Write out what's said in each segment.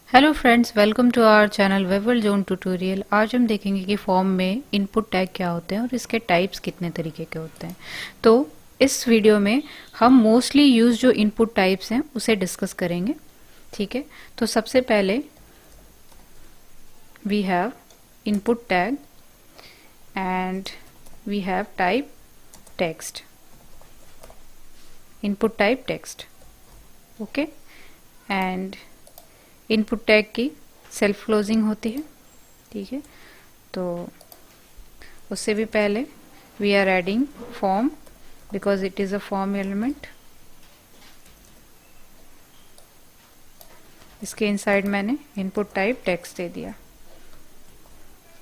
Hello friends, welcome to our channel webel zone tutorial. आज हम देखेंगे कि फॉर्म में इनपुट टैग क्या होते हैं और इसके टाइप्स कितने तरीके के होते हैं। तो इस वीडियो में हम मोस्टली यूज जो इनपुट टाइप्स हैं उसे डिस्कस करेंगे। ठीक है, तो सबसे पहले we have input tag and we have type text. Input type text, okay. And input tag की सेल्फ क्लोजिंग होती है। ठीक है, तो उससे भी पहले we are adding form because it is a form element. इसके इनसाइड मैंने इनपुट टाइप टेक्स्ट दे दिया।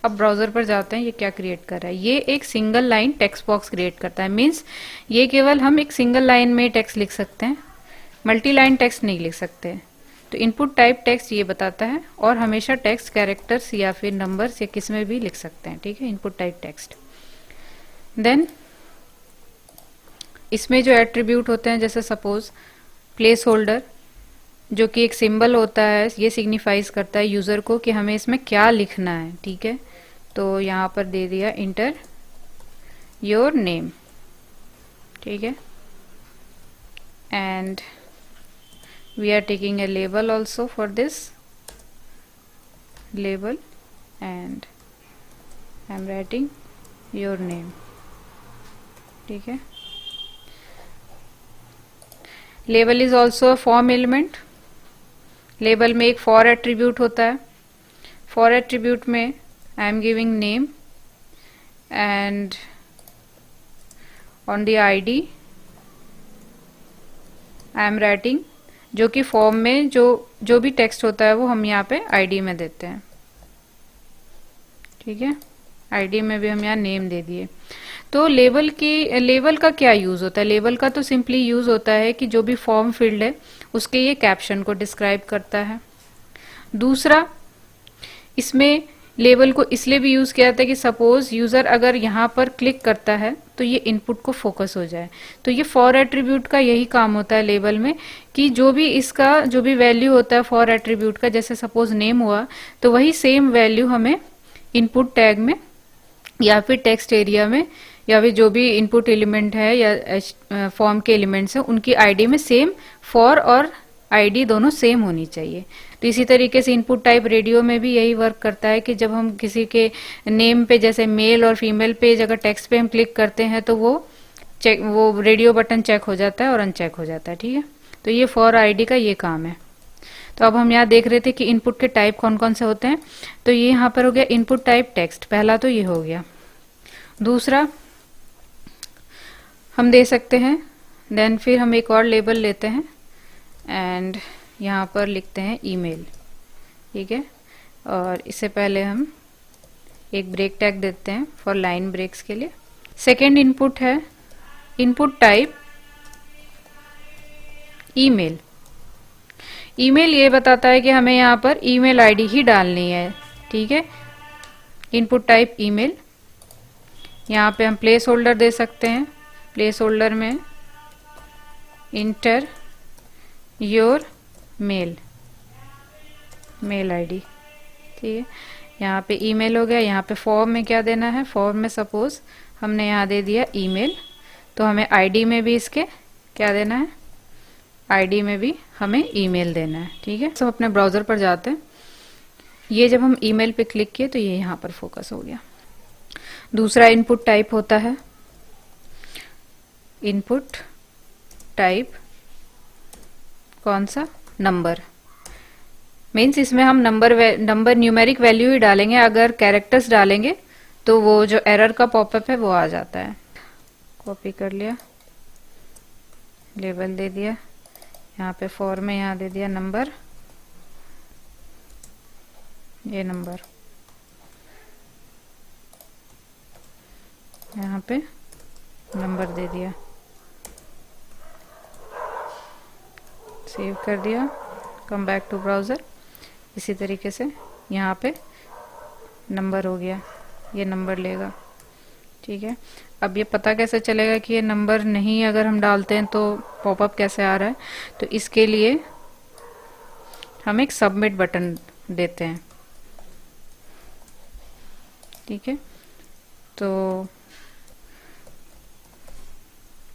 अब ब्राउजर पर जाते हैं, ये क्या क्रिएट कर रहा है। ये एक single line text box create करता है। मीन्स ये केवल हम एक सिंगल लाइन में टेक्स्ट लिख सकते हैं, मल्टी लाइन टेक्स्ट नहीं लिख सकते। तो इनपुट टाइप टेक्स्ट ये बताता है, और हमेशा टेक्स्ट कैरेक्टर्स या फिर नंबर्स या किस में भी लिख सकते हैं। ठीक है, इनपुट टाइप टेक्स्ट। देन इसमें जो एट्रीब्यूट होते हैं, जैसे सपोज प्लेस होल्डर, जो कि एक सिंबल होता है, ये सिग्निफाइज करता है यूजर को कि हमें इसमें क्या लिखना है। ठीक है, तो यहाँ पर दे दिया इंटर योर नेम। ठीक है, and we are taking a label also for this label, and I'm writing your name. ठीक है, label is also a form element. label में एक for attribute होता है। for attribute में I am giving name and on the ID I am writing, जो कि form में जो भी टेक्स्ट होता है वो हम यहाँ पे आईडी में देते हैं। ठीक है, आईडी में भी हम यहाँ नेम दे दिए। तो लेबल का क्या यूज होता है। लेबल का तो सिंपली यूज होता है कि जो भी फॉर्म फील्ड है उसके ये कैप्शन को डिस्क्राइब करता है। दूसरा, इसमें लेबल को इसलिए भी यूज किया जाता है कि सपोज यूजर अगर यहाँ पर क्लिक करता है तो ये इनपुट को फोकस हो जाए। तो ये फॉर एट्रीब्यूट का यही काम होता है लेबल में, कि जो भी इसका जो भी वैल्यू होता है फॉर एट्रीब्यूट का, जैसे सपोज नेम हुआ तो वही सेम वैल्यू हमें इनपुट टैग में या फिर टेक्स्ट एरिया में या फिर जो भी इनपुट एलिमेंट है या फॉर्म के एलिमेंट्स हैं उनकी आईडी में सेम फॉर और आईडी दोनों सेम होनी चाहिए। तो इसी तरीके से इनपुट टाइप रेडियो में भी यही वर्क करता है कि जब हम किसी के नेम पे, जैसे मेल और फीमेल पे अगर टेक्स्ट पे हम क्लिक करते हैं तो वो रेडियो बटन चेक हो जाता है और अनचेक हो जाता है। ठीक है, तो ये फॉर आईडी का ये काम है। तो अब हम यहाँ देख रहे थे कि इनपुट के टाइप कौन कौन से होते हैं। तो ये यहाँ पर हो गया इनपुट टाइप टेक्स्ट, पहला तो ये हो गया। दूसरा हम दे सकते हैं, देन फिर हम एक और लेबल लेते हैं एंड यहाँ पर लिखते हैं ईमेल। ठीक है, और इससे पहले हम एक ब्रेक टैग देते हैं फॉर लाइन ब्रेक्स के लिए। सेकेंड इनपुट है इनपुट टाइप ईमेल। ईमेल ये बताता है कि हमें यहाँ पर ईमेल आईडी ही डालनी है। ठीक है, इनपुट टाइप ईमेल। यहाँ पे हम प्लेस होल्डर दे सकते हैं। प्लेस होल्डर में इंटर योर मेल आईडी। ठीक है, यहाँ पे ईमेल हो गया। यहाँ पे फॉर्म में क्या देना है, फॉर्म में सपोज हमने यहाँ दे दिया ईमेल, तो हमें आईडी में भी इसके क्या देना है, आईडी में भी हमें ईमेल देना है। ठीक है, सब अपने ब्राउजर पर जाते हैं। ये जब हम ईमेल पे क्लिक किए तो ये यहाँ पर फोकस हो गया। दूसरा इनपुट टाइप होता है इनपुट टाइप कौन सा, नंबर। मीन्स इसमें हम नंबर न्यूमेरिक वैल्यू ही डालेंगे। अगर कैरेक्टर्स डालेंगे तो वो जो एरर का पॉपअप है वो आ जाता है। कॉपी कर लिया, लेबल दे दिया, यहाँ पे फॉर में यहाँ दे दिया नंबर, ये नंबर, यहाँ पे नंबर दे दिया, सेव कर दिया, कम बैक टू ब्राउजर। इसी तरीके से यहाँ पे नंबर हो गया, ये नंबर लेगा। ठीक है, अब ये पता कैसे चलेगा कि ये नंबर नहीं अगर हम डालते हैं तो पॉपअप कैसे आ रहा है। तो इसके लिए हम एक सबमिट बटन देते हैं। ठीक है, तो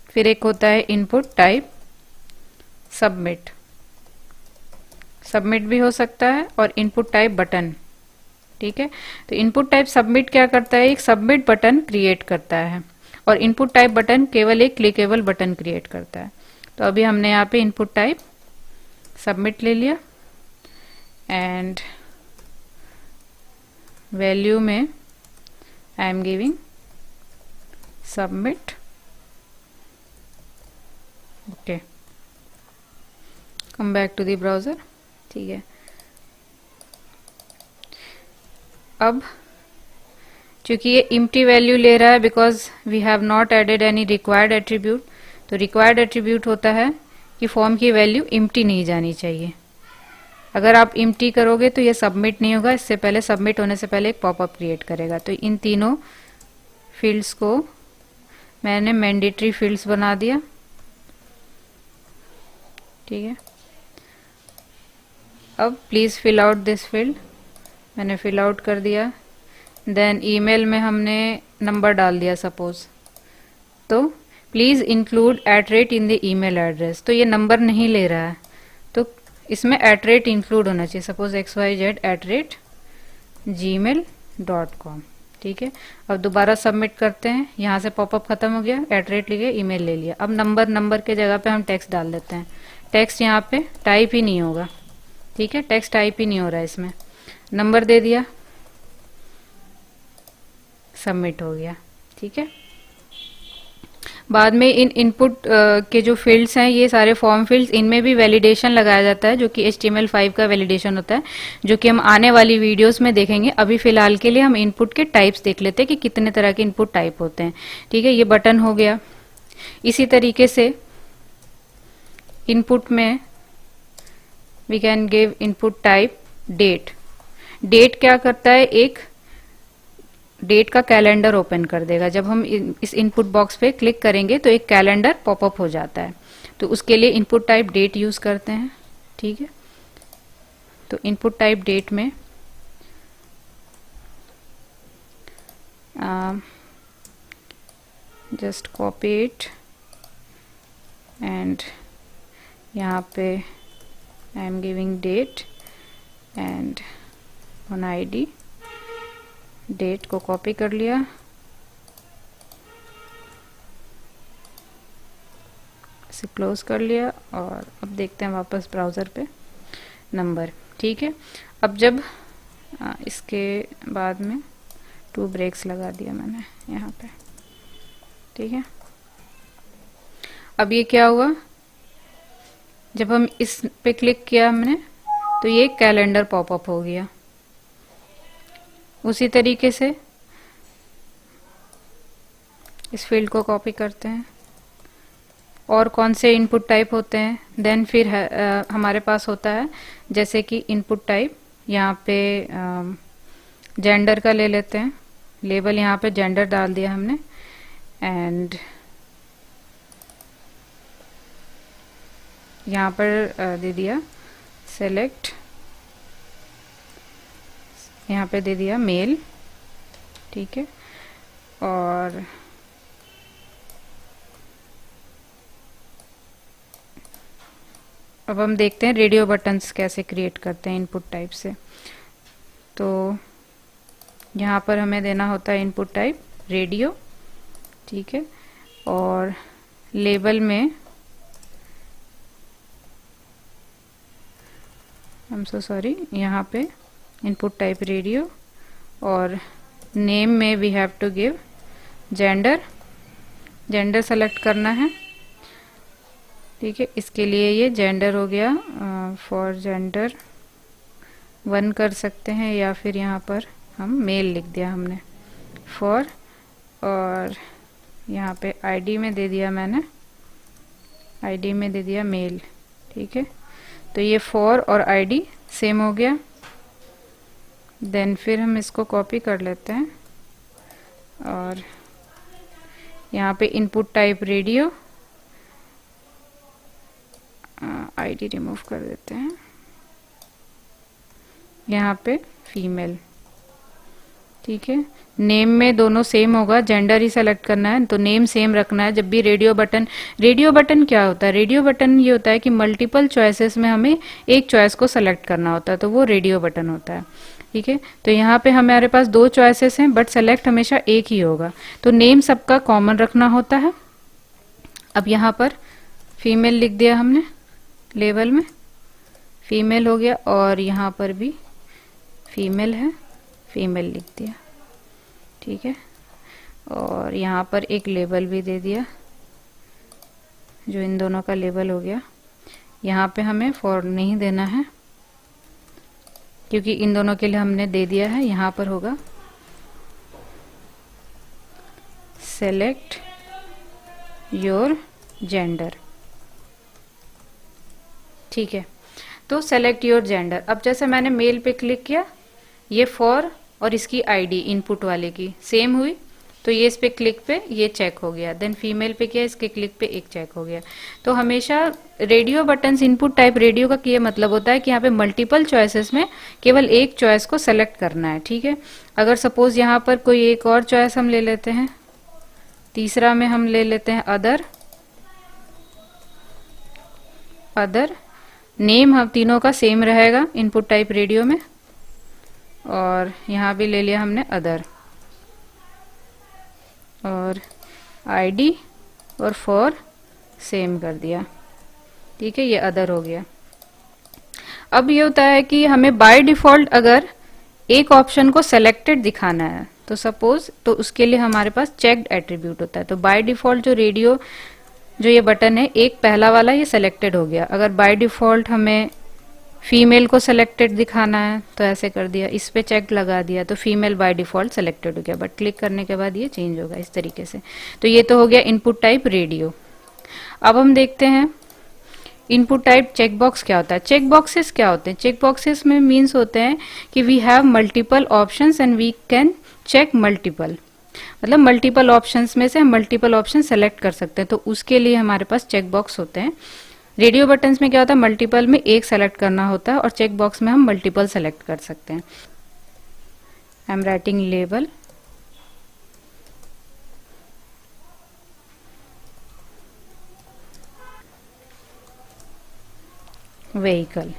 फिर एक होता है इनपुट टाइप सबमिट, सबमिट भी हो सकता है, और इनपुट टाइप बटन। ठीक है, तो इनपुट टाइप सबमिट क्या करता है, एक सबमिट बटन क्रिएट करता है, और इनपुट टाइप बटन केवल एक क्लिकेबल बटन क्रिएट करता है। तो अभी हमने यहाँ पे इनपुट टाइप सबमिट ले लिया, एंड वैल्यू में I am giving submit. Okay, come back to the browser. ठीक है, अब चूंकि ये एम्प्टी वैल्यू ले रहा है because we have not added any required attribute, तो रिक्वायर्ड एट्रीब्यूट होता है कि फॉर्म की वैल्यू एम्प्टी नहीं जानी चाहिए। अगर आप एम्प्टी करोगे तो ये सबमिट नहीं होगा, इससे पहले सबमिट होने से पहले एक पॉपअप क्रिएट करेगा। तो इन तीनों फील्ड्स को मैंने मैंडेटरी फील्ड्स बना दिया। ठीक है, अब please fill out this field, मैंने फिल आउट कर दिया। देन ईमेल में हमने नंबर डाल दिया सपोज, तो please include @ in the email address. तो ये नंबर नहीं ले रहा है, तो इसमें @ इंक्लूड होना चाहिए, सपोज xyz@gmail.com। ठीक है, अब दोबारा सबमिट करते हैं, यहाँ से पॉपअप खत्म हो गया, @ लिखे, ईमेल ले लिया। अब नंबर के जगह पे हम टेक्स्ट डाल देते हैं। टेक्स्ट यहाँ पे टाइप ही नहीं होगा। ठीक है, टेक्स्ट टाइप ही नहीं हो रहा है इसमें, नंबर दे दिया, सबमिट हो गया। ठीक है, बाद में इन इनपुट के जो फील्ड्स हैं, ये सारे फॉर्म फील्ड्स, इनमें भी वैलिडेशन लगाया जाता है, जो कि HTML5 का वैलिडेशन होता है, जो कि हम आने वाली वीडियोस में देखेंगे। अभी फिलहाल के लिए हम इनपुट के टाइप्स देख लेते हैं कि कितने तरह के इनपुट टाइप होते हैं। ठीक है, ये बटन हो गया। इसी तरीके से इनपुट में we can give input type date. Date क्या करता है, एक डेट का कैलेंडर ओपन कर देगा। जब हम इस इनपुट बॉक्स पे क्लिक करेंगे तो एक कैलेंडर पॉपअप हो जाता है, तो उसके लिए इनपुट टाइप डेट यूज करते हैं। ठीक है, तो इनपुट टाइप डेट में जस्ट कॉपी इट, एंड यहाँ पे I am giving date and on ID, date को कॉपी कर लिया, इसे क्लोज कर लिया, और अब देखते हैं वापस ब्राउज़र पे नंबर। ठीक है, अब जब इसके बाद में 2 ब्रेक्स लगा दिया मैंने यहाँ पे। ठीक है, अब ये क्या हुआ, जब हम इस पे क्लिक किया हमने, तो ये कैलेंडर पॉपअप हो गया। उसी तरीके से इस फील्ड को कॉपी करते हैं। और कौन से इनपुट टाइप होते हैं, देन फिर हमारे पास होता है, जैसे कि इनपुट टाइप यहाँ पे जेंडर का ले लेते हैं, लेबल यहाँ पे जेंडर डाल दिया हमने, एंड यहाँ पर दे दिया सेलेक्ट, यहाँ पे दे दिया मेल। ठीक है, और अब हम देखते हैं रेडियो बटन्स कैसे क्रिएट करते हैं इनपुट टाइप से। तो यहाँ पर हमें देना होता है इनपुट टाइप रेडियो। ठीक है, और लेबल में आई एम सो सॉरी, यहाँ पे इनपुट टाइप रेडियो, और नेम में we have to give gender, gender select करना है। ठीक है, इसके लिए ये जेंडर हो गया, फॉर जेंडर 1 कर सकते हैं, या फिर यहाँ पर हम मेल लिख दिया हमने फॉर, और यहाँ पे ID में दे दिया मैंने, ID में दे दिया मेल। ठीक है, तो ये फॉर और ID सेम हो गया। देन फिर हम इसको कॉपी कर लेते हैं, और यहाँ पे input type radio, ID remove कर देते हैं, यहाँ पे फीमेल, ठीक है। नेम में दोनों सेम होगा, जेंडर ही सेलेक्ट करना है तो नेम सेम रखना है। जब भी रेडियो बटन क्या होता है, रेडियो बटन ये होता है कि मल्टीपल चॉइसेस में हमें एक चॉइस को सेलेक्ट करना होता है, तो वो रेडियो बटन होता है, ठीक है। तो यहाँ पे हमारे पास दो चॉइसेस हैं बट सेलेक्ट हमेशा एक ही होगा, तो नेम सबका कॉमन रखना होता है। अब यहाँ पर फीमेल लिख दिया हमने, लेबल में फीमेल हो गया, और यहाँ पर भी फीमेल है, फीमेल लिख दिया, ठीक है। और यहाँ पर एक लेबल भी दे दिया, जो इन दोनों का लेबल हो गया। यहाँ पे हमें फॉर नहीं देना है क्योंकि इन दोनों के लिए हमने दे दिया है। यहाँ पर होगा सेलेक्ट योर जेंडर, ठीक है। तो सेलेक्ट योर जेंडर, अब जैसे मैंने मेल पे क्लिक किया, ये फॉर और इसकी आईडी इनपुट वाले की सेम हुई, तो ये इस पे क्लिक पे ये चेक हो गया। देन फीमेल पे किया, इसके क्लिक पे एक चेक हो गया। तो हमेशा radio buttons, input type radio का ये मतलब होता है कि यहाँ पे मल्टीपल चॉइसेस में केवल एक चॉइस को सेलेक्ट करना है, ठीक है। अगर सपोज यहाँ पर कोई एक और चॉइस हम ले लेते हैं, तीसरा में हम ले लेते हैं अदर, नेम हम तीनों का सेम रहेगा इनपुट टाइप रेडियो में, और यहाँ भी ले लिया हमने अदर, और आईडी और फॉर सेम कर दिया, ठीक है। ये अदर हो गया। अब ये होता है कि हमें बाय डिफॉल्ट अगर एक ऑप्शन को सेलेक्टेड दिखाना है तो सपोज, तो उसके लिए हमारे पास चेक्ड एट्रीब्यूट होता है। तो बाय डिफॉल्ट जो रेडियो जो ये बटन है, एक पहला वाला ये सेलेक्टेड हो गया। अगर बाय डिफॉल्ट हमें फीमेल को सेलेक्टेड दिखाना है तो ऐसे कर दिया, इस पे चेक लगा दिया तो फीमेल बाय डिफॉल्ट सेलेक्टेड हो गया, बट क्लिक करने के बाद ये चेंज होगा इस तरीके से। तो ये तो हो गया इनपुट टाइप रेडियो। अब हम देखते हैं इनपुट टाइप चेक बॉक्स क्या होता है। चेक बॉक्सेस क्या होते हैं? चेक बॉक्सेस में मीन्स होते हैं कि we have multiple options and we can check multiple, मतलब मल्टीपल ऑप्शंस में से हम मल्टीपल ऑप्शन सेलेक्ट कर सकते हैं, तो उसके लिए हमारे पास चेक बॉक्स होते हैं। रेडियो बटन्स में क्या होता है, मल्टीपल में एक सेलेक्ट करना होता है, और चेक बॉक्स में हम मल्टीपल सेलेक्ट कर सकते हैं। I am writing label, vehicle,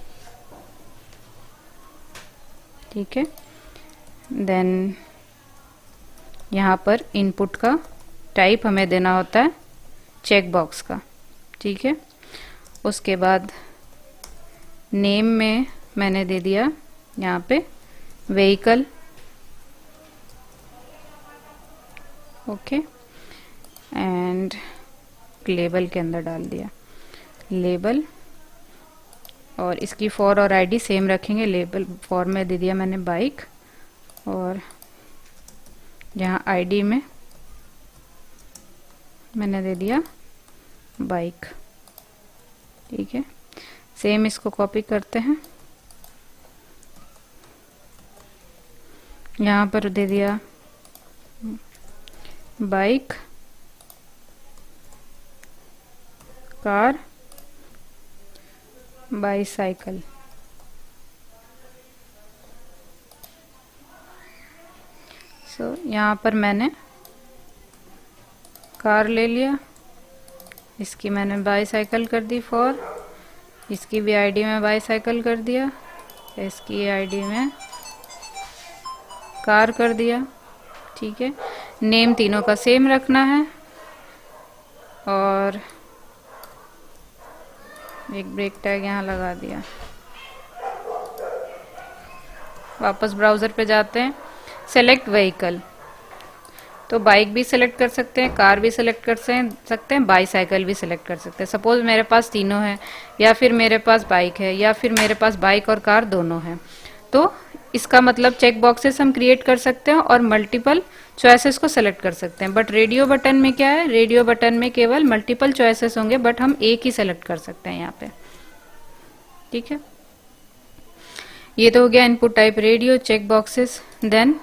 ठीक है। देन यहाँ पर इनपुट का टाइप हमें देना होता है चेक बॉक्स का, ठीक है। उसके बाद नेम में मैंने दे दिया यहाँ पे व्हीकल, ओके, एंड लेबल के अंदर डाल दिया लेबल, और इसकी फॉर और आईडी सेम रखेंगे। लेबल फॉर में दे दिया मैंने बाइक, और यहाँ आईडी में मैंने दे दिया बाइक, ठीक है। सेम इसको कॉपी करते हैं, यहाँ पर दे दिया बाइक, कार, बाईसाइकिल, सो यहाँ पर मैंने कार ले लिया, इसकी मैंने बाईसाइकिल कर दी फॉर, इसकी भी आईडी में बाईसाइकिल कर दिया, इसकी आईडी में कार कर दिया, ठीक है। नेम तीनों का सेम रखना है, और एक ब्रेक टैग यहाँ लगा दिया। वापस ब्राउजर पे जाते हैं, सेलेक्ट व्हीकल, तो बाइक भी सिलेक्ट कर सकते हैं, कार भी सिलेक्ट कर सकते हैं, बाईसाइकिल भी सिलेक्ट कर सकते हैं। सपोज मेरे पास तीनों है, या फिर मेरे पास बाइक है, या फिर मेरे पास बाइक और कार दोनों है, तो इसका मतलब चेक बॉक्सेस हम क्रिएट कर सकते हैं और मल्टीपल चॉइसेस को सेलेक्ट कर सकते हैं। बट रेडियो बटन में क्या है, रेडियो बटन में केवल मल्टीपल चॉइसेस होंगे, बट हम एक ही सेलेक्ट कर सकते हैं यहाँ पे, ठीक है। ये तो हो गया input type radio, check boxes. Then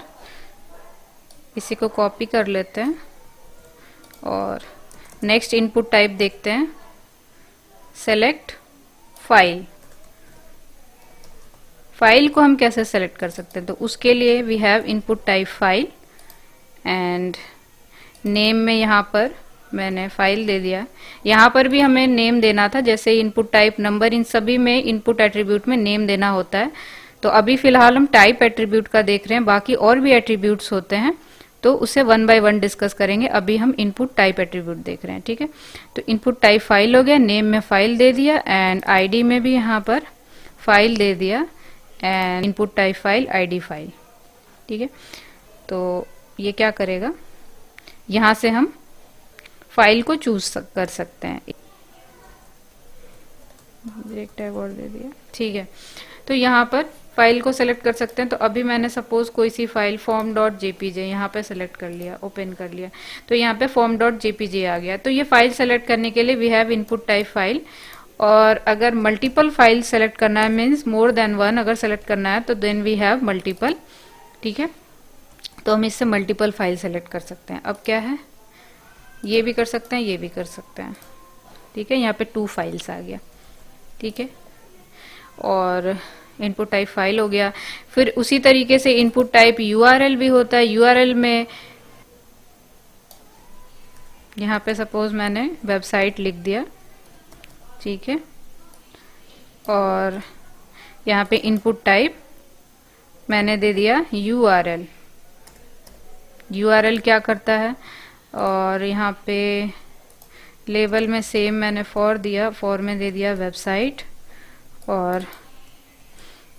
इसी को कॉपी कर लेते हैं और नेक्स्ट इनपुट टाइप देखते हैं, सेलेक्ट फाइल। फाइल को हम कैसे सेलेक्ट कर सकते हैं, तो उसके लिए we have input type file and name में यहाँ पर मैंने फाइल दे दिया। यहाँ पर भी हमें नेम देना था, जैसे इनपुट टाइप नंबर, इन सभी में इनपुट एट्रीब्यूट में नेम देना होता है। तो अभी फिलहाल हम टाइप एट्रीब्यूट का देख रहे हैं, बाकी और भी एट्रीब्यूट्स होते हैं तो उसे वन बाय वन डिस्कस करेंगे। अभी हम इनपुट टाइप एट्रीब्यूट देख रहे हैं, ठीक है। तो इनपुट टाइप फाइल हो गया, नेम में फाइल दे दिया एंड आईडी में भी यहाँ पर फाइल दे दिया and input type file ID file, ठीक है। तो ये क्या करेगा, यहाँ से हम फाइल को चूज कर सकते हैं। एक टैग और दे दिया, ठीक है। तो यहाँ पर फाइल को सेलेक्ट कर सकते हैं। तो अभी मैंने सपोज कोई सी फाइल form.jpg यहाँ पे सेलेक्ट कर लिया, ओपन कर लिया, तो यहाँ पे form.jpg आ गया। तो ये फाइल सेलेक्ट करने के लिए we have input type file, और अगर मल्टीपल फाइल सेलेक्ट करना है, मीन्स मोर देन वन अगर सेलेक्ट करना है, तो देन वी हैव मल्टीपल, ठीक है। तो हम इससे मल्टीपल फाइल सेलेक्ट कर सकते हैं। अब क्या है, ये भी कर सकते हैं, ये भी कर सकते हैं, ठीक है। यहाँ पे 2 फाइल्स आ गया, ठीक है। और इनपुट टाइप फाइल हो गया। फिर उसी तरीके से इनपुट टाइप यूआरएल भी होता है। यूआरएल में यहाँ पे सपोज मैंने वेबसाइट लिख दिया, ठीक है। और यहाँ पे इनपुट टाइप मैंने दे दिया यूआरएल। यूआरएल क्या करता है, और यहाँ पे लेबल में सेम मैंने फॉर दिया, फॉर में दे दिया वेबसाइट, और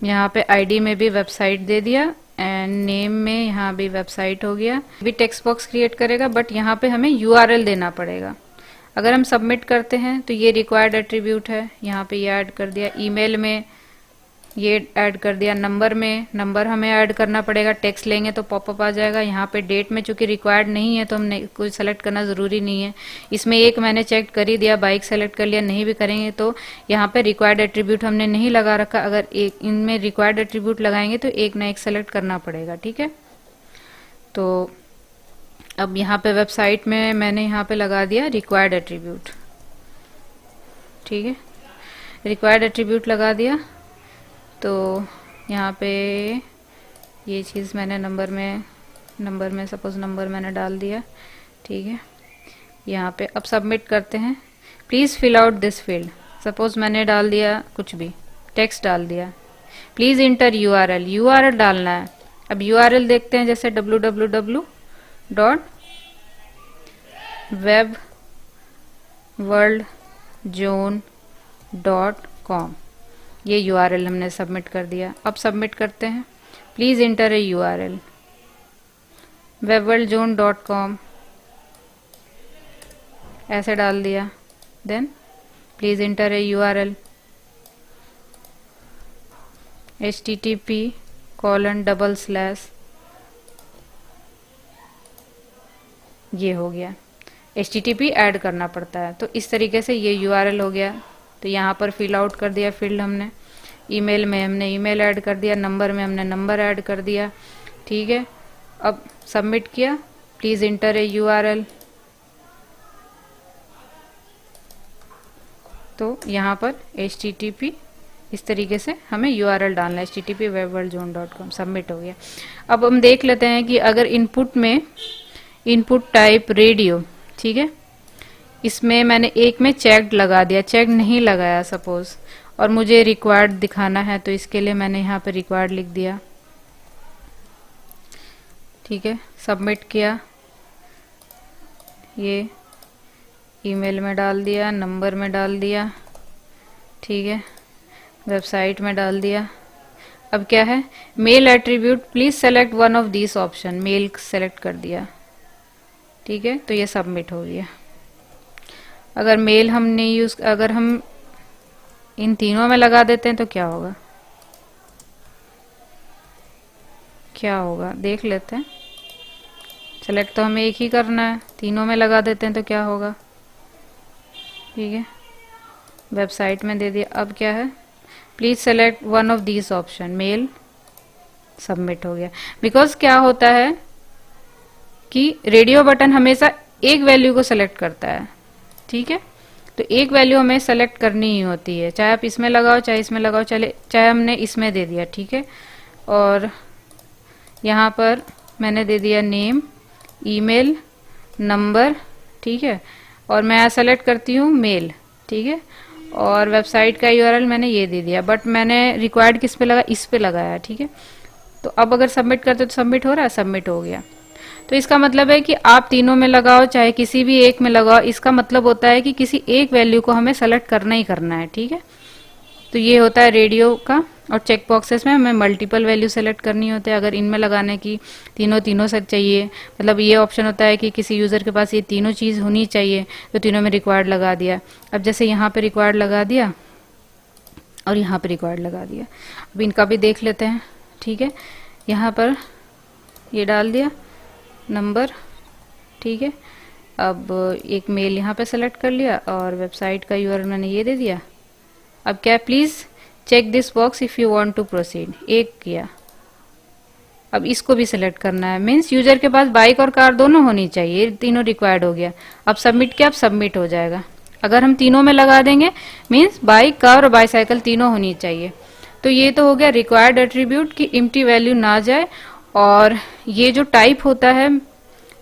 यहाँ पे आईडी में भी वेबसाइट दे दिया एंड नेम में यहाँ भी वेबसाइट हो गया। भी टेक्स्ट बॉक्स क्रिएट करेगा, बट यहाँ पे हमें यूआरएल देना पड़ेगा। अगर हम सबमिट करते हैं तो ये रिक्वायर्ड एट्रीब्यूट है, यहाँ पे ये ऐड कर दिया। ईमेल में ये ऐड कर दिया। नंबर में नंबर हमें ऐड करना पड़ेगा, टेक्स्ट लेंगे तो पॉपअप आ जाएगा। यहाँ पे डेट में चूंकि रिक्वायर्ड नहीं है तो हमने कोई सेलेक्ट करना ज़रूरी नहीं है। इसमें एक मैंने चेक कर ही दिया, बाइक सेलेक्ट कर लिया, नहीं भी करेंगे तो यहाँ पे रिक्वायर्ड एट्रीब्यूट हमने नहीं लगा रखा। अगर एक इनमें रिक्वायर्ड एट्रीब्यूट लगाएंगे तो एक ना एक सेलेक्ट करना पड़ेगा, ठीक है। तो अब यहाँ पे वेबसाइट में मैंने यहाँ पे लगा दिया रिक्वायर्ड एट्रीब्यूट, ठीक है। रिक्वायर्ड एट्रीब्यूट लगा दिया, तो यहाँ पे ये चीज़ मैंने नंबर में सपोज नंबर मैंने डाल दिया, ठीक है। यहाँ पे अब सबमिट करते हैं। Please fill out this field, suppose मैंने डाल दिया कुछ भी, टेक्स्ट डाल दिया। प्लीज़ इंटर यूआरएल, यूआरएल डालना है। अब यूआरएल देखते हैं, जैसे www.webworldzone.com, ये यूआरएल हमने सबमिट कर दिया। अब सबमिट करते हैं। Please enter a URL, webworldzone.com ऐसे डाल दिया। Then please enter a URL http:// ये हो गया। http ऐड करना पड़ता है, तो इस तरीके से ये यूआरएल हो गया। तो यहाँ पर फिल आउट कर दिया फील्ड हमने। ईमेल में हमने ईमेल ऐड कर दिया, नंबर में हमने नंबर ऐड कर दिया, ठीक है। अब सबमिट किया। प्लीज़ इंटर ए यूआरएल, तो यहाँ पर http इस तरीके से हमें यूआरएल डालना है, http://webworldzone.com। सबमिट हो गया। अब हम देख लेते हैं कि अगर इनपुट में इनपुट टाइप रेडियो, ठीक है, इसमें मैंने एक में चेक्ड लगा दिया, चेक नहीं लगाया सपोज, और मुझे रिक्वायर्ड दिखाना है, तो इसके लिए मैंने यहाँ पे रिक्वायर्ड लिख दिया, ठीक है। सबमिट किया। ये ईमेल में डाल दिया, नंबर में डाल दिया, ठीक है, वेबसाइट में डाल दिया। अब क्या है, male attribute, please select one of this option, male select कर दिया, ठीक है। तो ये सबमिट हो गया। अगर मेल हम नहीं यूज, अगर हम इन तीनों में लगा देते हैं तो क्या होगा, क्या होगा देख लेते हैं। सेलेक्ट तो हमें एक ही करना है, तीनों में लगा देते हैं तो क्या होगा, ठीक है। वेबसाइट में दे दिया। अब क्या है, please select one of this option, male, submit हो गया। बिकॉज क्या होता है कि रेडियो बटन हमेशा एक वैल्यू को सेलेक्ट करता है, ठीक है। तो एक वैल्यू हमें सेलेक्ट करनी ही होती है, चाहे आप इसमें लगाओ चाहे इसमें लगाओ, चाहे हमने इसमें दे दिया, ठीक है। और यहाँ पर मैंने दे दिया नेम, ईमेल, नंबर, ठीक है। और मैं यहाँ सेलेक्ट करती हूँ मेल, ठीक है। और वेबसाइट का यूआरएल मैंने ये दे दिया, बट मैंने रिक्वायर्ड किस पे लगा, इस पे लगाया, ठीक है। तो अब अगर सबमिट करते तो सबमिट हो रहा है, सबमिट हो गया। तो इसका मतलब है कि आप तीनों में लगाओ चाहे किसी भी एक में लगाओ, इसका मतलब होता है कि किसी एक वैल्यू को हमें सेलेक्ट करना ही करना है, ठीक है। तो ये होता है रेडियो का। और चेक बॉक्सेस में हमें मल्टीपल वैल्यू सेलेक्ट करनी होती है, अगर इनमें लगाने की तीनों से चाहिए, मतलब ये ऑप्शन होता है कि किसी यूजर के पास ये तीनों चीज होनी चाहिए, तो तीनों में रिक्वायर्ड लगा दिया। अब जैसे यहाँ पे रिक्वायर्ड लगा दिया और यहाँ पे रिक्वायर्ड लगा दिया। अब इनका भी देख लेते हैं, ठीक है। यहाँ पर ये डाल दिया नंबर, ठीक है। अब एक मेल यहाँ पे सेलेक्ट कर लिया और वेबसाइट का यूआरएल मैंने ये दे दिया। अब क्या, please check this box if you want to proceed, एक किया। अब इसको भी सिलेक्ट करना है, मीन्स यूजर के पास बाइक और कार दोनों होनी चाहिए, तीनों रिक्वायर्ड हो गया। अब सबमिट किया, अब सबमिट हो जाएगा। अगर हम तीनों में लगा देंगे मीन्स बाइक, कार और बाईसाइकिल तीनों होनी चाहिए। तो ये तो हो गया रिक्वायर्ड एट्रीब्यूट की एम्प्टी वैल्यू ना जाए। और ये जो टाइप होता है,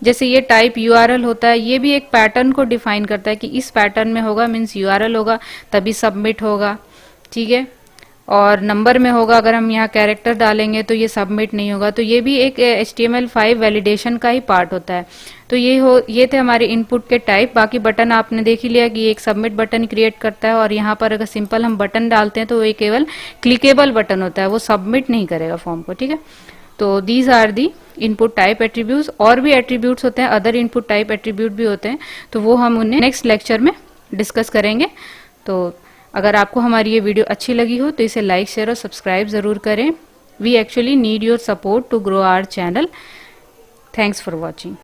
जैसे ये टाइप यूआरएल होता है, ये भी एक पैटर्न को डिफाइन करता है कि इस पैटर्न में होगा मीन्स यूआरएल होगा तभी सबमिट होगा, ठीक है। और नंबर में होगा, अगर हम यहाँ कैरेक्टर डालेंगे तो ये सबमिट नहीं होगा। तो ये भी एक HTML5 वैलिडेशन का ही पार्ट होता है। तो ये थे हमारे इनपुट के टाइप। बाकी बटन आपने देख ही लिया कि एक सबमिट बटन क्रिएट करता है, और यहाँ पर अगर सिंपल हम बटन डालते हैं तो ये केवल क्लिकेबल बटन होता है, वो सबमिट नहीं करेगा फॉर्म को, ठीक है। तो these are the input type attributes. और भी एट्रीब्यूट्स होते हैं, अदर इनपुट टाइप एट्रीब्यूट भी होते हैं, तो वो हम उन्हें नेक्स्ट लेक्चर में डिस्कस करेंगे। तो अगर आपको हमारी ये वीडियो अच्छी लगी हो तो इसे लाइक, शेयर और सब्सक्राइब जरूर करें। We actually need your support to grow our channel. Thanks for watching.